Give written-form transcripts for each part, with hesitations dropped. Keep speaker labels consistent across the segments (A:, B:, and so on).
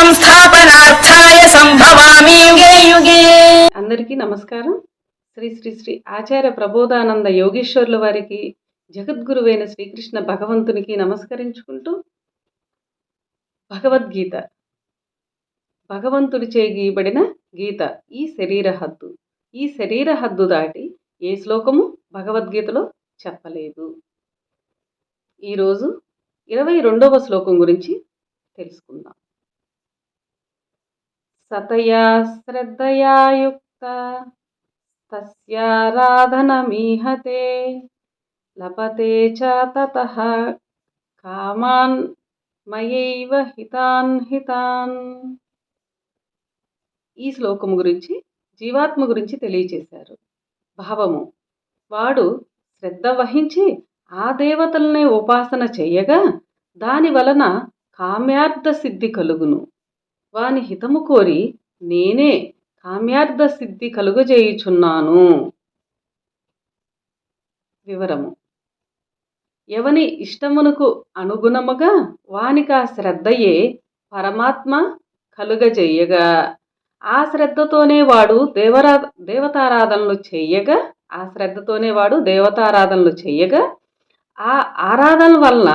A: సంస్థాపనార్థాయ సంభవామి యుగే యుగే.
B: అందరికీ నమస్కారం. శ్రీ శ్రీ శ్రీ ఆచార్య ప్రబోధానంద యోగేశ్వరుల వారికి, జగద్గురువైన శ్రీకృష్ణ భగవంతునికి నమస్కరించుకుంటూ, భగవద్గీత భగవంతుడిచే గీయబడిన గీత ఈ శరీర హద్దు దాటి ఏ శ్లోకము భగవద్గీతలో చెప్పలేదు. ఈరోజు 22వ శ్లోకం గురించి తెలుసుకుందాం. సతయా శ్రద్ధయా యుక్త తస్యారాధనమీహతే లభతే చ తతః కామాన్ మయైవ హితాన్. ఈ శ్లోకం గురించి జీవాత్మ గురించి తెలియచేశారు. భావము: వాడు శ్రద్ధ వహించి ఆ దేవతలనే ఉపాసన చెయ్యగా దాని వలన కామ్యార్థ సిద్ధి కలుగును. వాని హితము కోరి నేనే కామ్యార్థ సిద్ధి కలుగజేయుచున్నాను. వివరము: ఎవని ఇష్టమునకు అనుగుణముగా వానికా శ్రద్ధయే పరమాత్మ కలుగజేయగా ఆ శ్రద్ధతోనే వాడు దేవతారాధనలు చెయ్యగా ఆ ఆరాధన వలన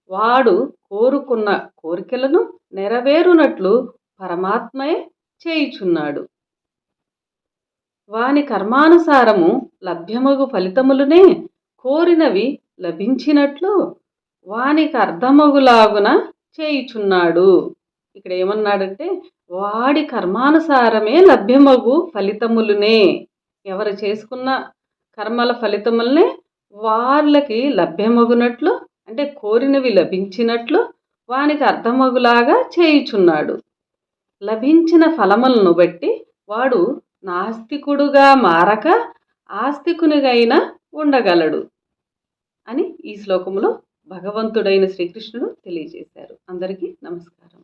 B: వాడు కోరుకున్న కోరికలను నెరవేరునట్లు పరమాత్మే చేయుచున్నాడు. వాని కర్మానుసారము లభ్యమగు ఫలితములనే కోరినవి లభించినట్లు వానికి అర్థమగులాగున చేయుచున్నాడు. ఇక్కడ ఏమన్నాడంటే, వాడి కర్మానుసారమే లభ్యమగు ఫలితములునే, ఎవరు చేసుకున్న కర్మల ఫలితములనే వాళ్ళకి లభ్యమగునట్లు, అంటే కోరినవి లభించినట్లు వానికి అర్థమగులాగా చేయుచున్నాడు. లభించిన ఫలములను బట్టి వాడు నాస్తికుడుగా మారక ఆస్తికునిగైనా ఉండగలడు అని ఈ శ్లోకములో భగవంతుడైన శ్రీకృష్ణుడు తెలియజేశారు. అందరికీ నమస్కారం.